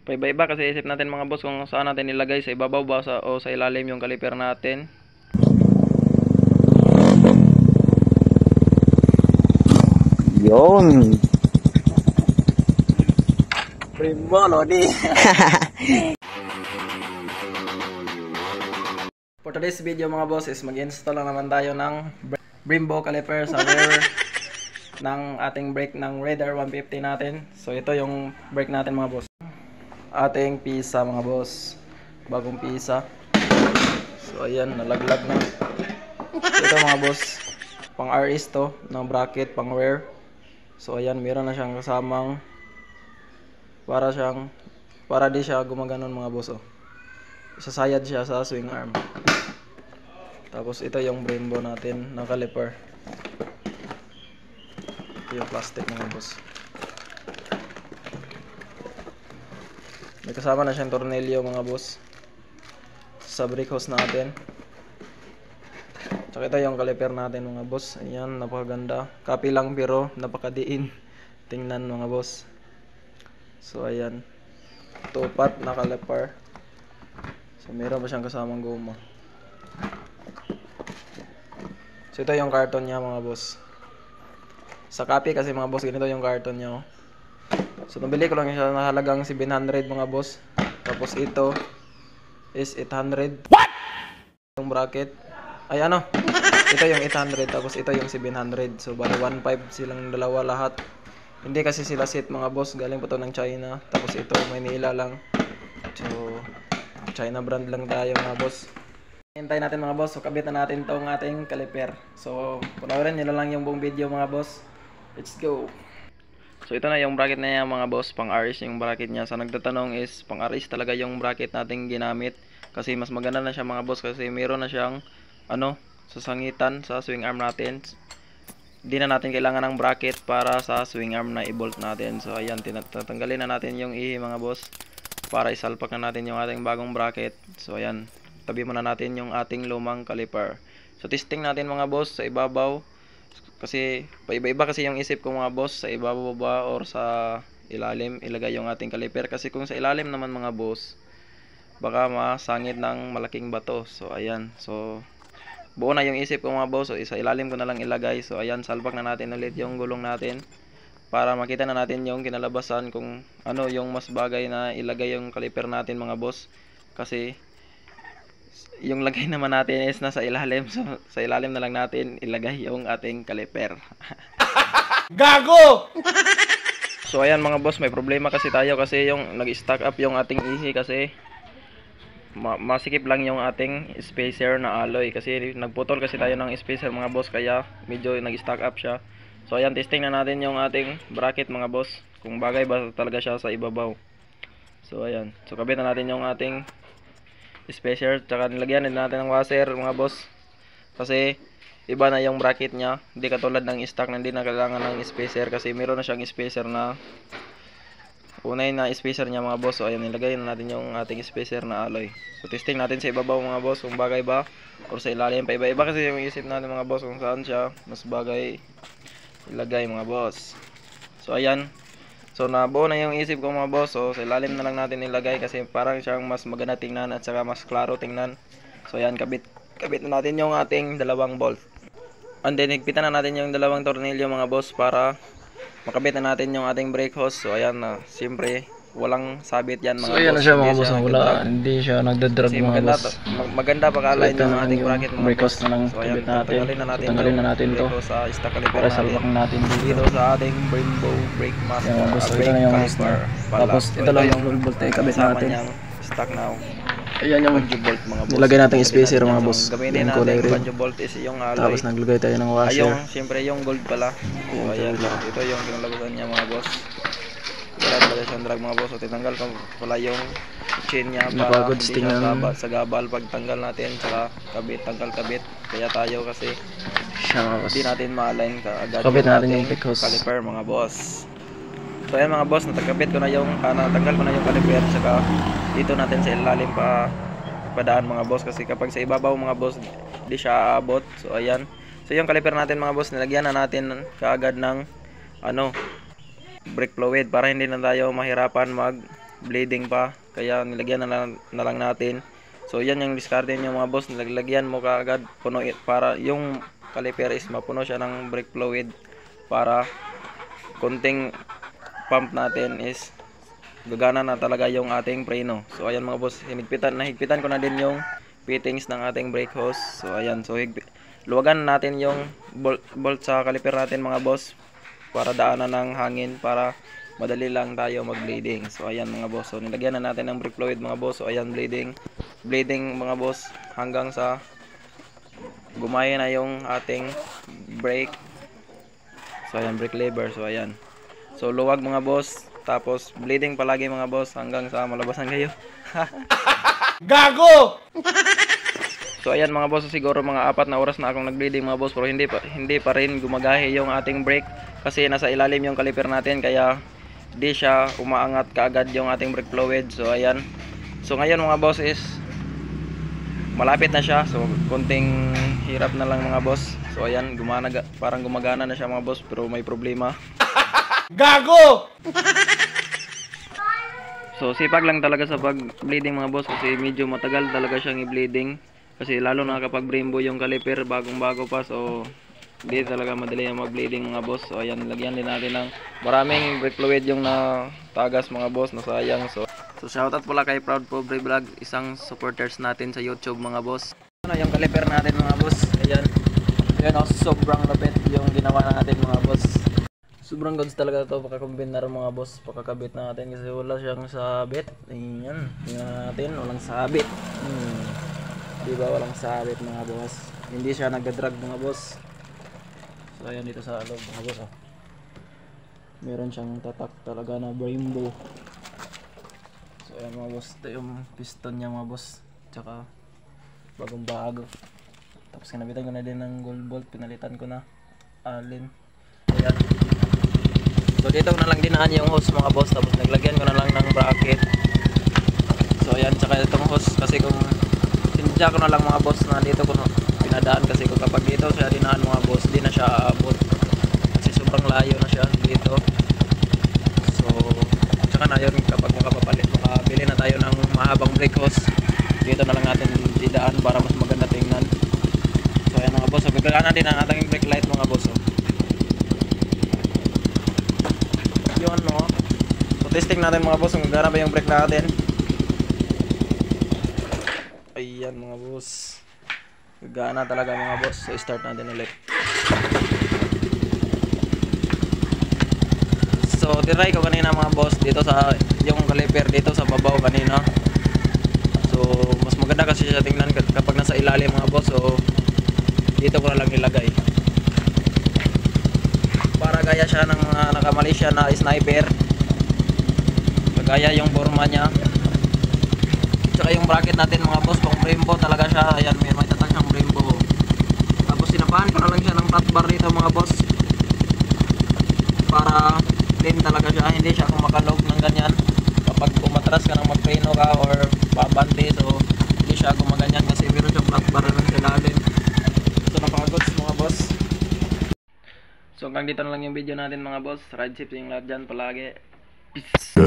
Paiba-iba kasi isip natin mga boss kung saan natin ilagay, sa ibabaw ba o sa ilalim yung caliper natin. Yun. Brembo, Lodi. For today's video mga boss is mag-install lang naman tayo ng Brembo caliper sa rear ng ating brake ng Raider 150 natin. So ito yung brake natin mga boss. Ating pisa mga boss. Bagong pisa. So ayan, nalaglag na. So ito mga boss, pang RS to, ng bracket, pang rear. So ayan, meron na siyang kasamang para di siya gumaganon mga boss, oh. Isasayad siya sa swing arm. Tapos ito yung Brembo natin na caliper. Ito yung plastic mga boss. May kasama na siyang tornilyo mga boss sa brake hose natin. Tsaka ito yung caliper natin mga boss. Ayan, napakaganda. Copy lang pero napakadiin. Tingnan mga boss. So ayan, tupat na caliper. So meron pa siyang kasamang goma. So ito yung karton niya mga boss. Sa copy kasi mga boss, ganito yung karton niya, oh. So nabili ko lang siya na halagang 700 mga boss. Tapos ito is 800. What? Yung bracket. Ay ano? Ito yung 800 tapos ito yung 700. So bali 1.5 silang dalawa lahat. Hindi kasi sila set mga boss, galing pa to ng China. Tapos ito Manila lang. So China brand lang tayo mga boss. Hintay natin mga boss. So kabit na natin tong ating caliper. So panoorin niyo lang yung buong video mga boss. Let's go. So ito na yung bracket na yan mga boss, pang RS yung bracket niya. Sa nagtatanong is pang RS talaga yung bracket nating ginamit. Kasi mas maganda na siya mga boss kasi meron na siyang sasangitan sa swing arm natin. Di na natin kailangan ng bracket para sa swing arm na i-bolt natin. So ayan, tatanggalin na natin yung ihi mga boss para isalpak na natin yung ating bagong bracket. So ayan, tabi muna natin yung ating lumang caliper. So testing natin mga boss sa ibabaw. Kasi paiba-iba kasi yung isip ko mga boss, sa ibabaw ba or sa ilalim ilagay yung ating caliper. Kasi kung sa ilalim naman mga boss, baka masangit ng malaking bato. So ayan, so buo na yung isip ko mga boss. So sa ilalim ko na lang ilagay. So ayan, salpak na natin ulit yung gulong natin para makita na natin yung kinalabasan kung ano yung mas bagay na ilagay yung caliper natin mga boss. Kasi yung lagay naman natin is nasa ilalim. So sa ilalim na lang natin ilagay yung ating caliper. Gago! So ayan mga boss, may problema kasi tayo kasi yung nag-stack up yung ating ihi kasi masikip lang yung ating spacer na alloy kasi nagputol kasi tayo ng spacer mga boss, kaya medyo nag-stack up siya. So ayan, testing na natin yung ating bracket mga boss kung bagay ba talaga siya sa ibabaw. So ayan, so kabit na natin yung ating spacer, tsaka nilagyan din natin ng washer mga boss kasi iba na yung bracket nya, hindi katulad ng stock na hindi na kailangan ng spacer kasi meron na siyang spacer na unay na spacer nya mga boss. So ayan, nilagay na natin yung ating spacer na alloy. So testing natin sa ibabaw mga boss kung bagay ba or sa ilalim. Pa iba-iba kasi yung isip natin mga boss kung saan siya mas bagay ilagay mga boss. So ayan, so nabuo na yung isip ko mga boss. So sa ilalim na lang natin ilagay kasi parang siyang mas maganda tingnan at saka mas klaro tingnan. So ayan, kabit na natin yung ating dalawang bolt. And then higpitan na natin yung dalawang tornilyo mga boss para makabit na natin yung ating brake hose. So ayan na, siyempre walang sabit yan mga boss. So ayan na siya mga boss, hindi siya nagdadrag mga boss. Maganda pag-align yung ating bracket mga brake hose na lang kabit natin. Tanggalin na natin to sa stock caliper para salpak natin dito sa ating Brembo brake master. Yan mga boss, ito na yung caliper. Tapos ito lang yung bolt na ikabit natin. Stock now. Ayan yung bolt mga boss. nilagay natin spacer mga boss. Gamitin natin banjo bolt is yung alloy. Tapos naglagay tayo ng washer. Ayun, siyempre yung gold pala. So ayan, ito yung kinalabasan niya mga boss. Wala talaga siyang drag mga boss. So tinanggal ko pala yung chain niya para hindi siya sa gabal pag tanggal natin. Saka kabit, tanggal kabit. Kaya tayo kasi hindi natin ma-align agad kabit natin yung brake hose caliper mga boss. So ayan mga boss, natanggal ko na yung caliper. Saka dito natin sa ilalim padaan mga boss kasi kapag sa ibabaw mga boss di siya aabot. So ayan, so yung caliper natin mga boss, nilagyan na natin kaagad ng brake fluid para hindi na tayo mahirapan bleeding pa, kaya nilagyan na lang natin. So yan yung discarding nyo mga boss, nilagyan mo kaagad puno para yung caliper is mapuno siya ng brake fluid, para konting pump natin is gagana na talaga yung ating preno. So ayan mga boss, nahigpitan ko na din yung fittings ng ating brake hose. So ayan, so luwagan natin yung bolt sa caliper natin mga boss, para daanan ng hangin, para madali lang tayo mag-bleeding. So ayan mga boss, so nilagyan na natin ng brake fluid mga boss. So ayan, bleeding mga boss, hanggang sa gumaya na yung ating brake. So ayan, brake lever. So ayan, so luwag mga boss, tapos bleeding palagi mga boss, hanggang sa malabasan kayo. Gago! So ayan mga boss, siguro mga 4 na oras na akong nag-bleeding mga boss, pero hindi pa rin gumagahe yung ating brake, kasi nasa ilalim yung caliper natin, kaya di siya umaangat kaagad yung ating brake fluid. So ayan, so ngayon mga boss is malapit na siya, so konting hirap na lang mga boss. So ayan, parang gumagana na siya mga boss, pero may problema. Gago! So sipag lang talaga sa pag-bleeding mga boss, kasi medyo matagal talaga siyang i-bleeding, kasi lalo na kapag brembo yung caliper, bagong bago pa, so hindi talaga madali ang mag-bleeding mga boss. So ayan, lagyan din natin ng maraming brake fluid yung natagas mga boss, nasayang. So shoutout pala kay Proud Pobre Vlog, isang supporters natin sa YouTube mga boss. Ano yung caliper natin mga boss, ayan. Ayan, sobrang lapit yung ginawa natin mga boss. Sobrang goods talaga ito, pakakombinar mga boss, pakakabit natin, kasi wala siyang sabit. Ayan, tingnan natin, walang sabit. Diba walang sabit mga boss, hindi siya nagdadrag mga boss. So ayan, dito sa loob mga boss, meron siyang tatak talaga na Brembo. So ayan mga boss, ito yung piston niya mga boss, tsaka bagong bago. Tapos kinabitan ko na din ng gold bolt, pinalitan ko na alin. Ayan, so dito ko na lang dinaan yung hose mga boss, tapos naglagyan ko na lang ng bracket. So ayan, tsaka itong hose, kasi kung sinadya ko na lang mga boss na dito ko pinadaan, kasi kung kapag dito siya dinaan mga boss, di na siya aabot, kasi sobrang layo na siya dito. So tsaka na yun, kapag makabili na tayo ng mahabang brake hose, dito na lang natin didaan para mas maganda tingnan. So ayan mga boss, biglaan na din ang ating brake light mga boss. Yun no, so testing natin mga boss kung gana ba yung brake natin. Ayan mga boss, gana talaga mga boss. So start natin ulit. So tiray ko kanina mga boss dito sa yung caliper dito sa babaw kanina. So mas maganda kasi siya tingnan kapag nasa ilalim mga boss. So dito ko na lang ilagay, para gaya siya ng nakamali siya na sniper, kagaya yung forma niya. Tsaka yung bracket natin mga boss, pang Brembo talaga siya. Ayan, may tatak siyang Brembo. Tapos sinapahan ko na lang siya ng flat bar dito mga boss, para clean talaga siya, hindi siya kumakalog ng ganyan kapag umatras ka ng magpreno ka or babante. So hindi siya gumaganyan kasi meron siyang flat bar lang sa ilalim. So napaka-goods mga boss. So hanggang dito na lang yung video natin mga boss. Ride safe yung lahat dyan palagi. Peace.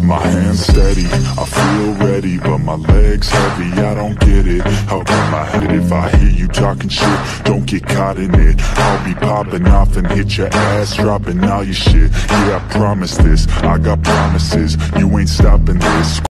My hands steady, I feel ready, but my legs heavy, I don't get it. How come I head if I hear you talking shit? Don't get caught in it. I'll be popping off and hit your ass, dropping all your shit. Yeah, I promise this, I got promises, you ain't stopping this.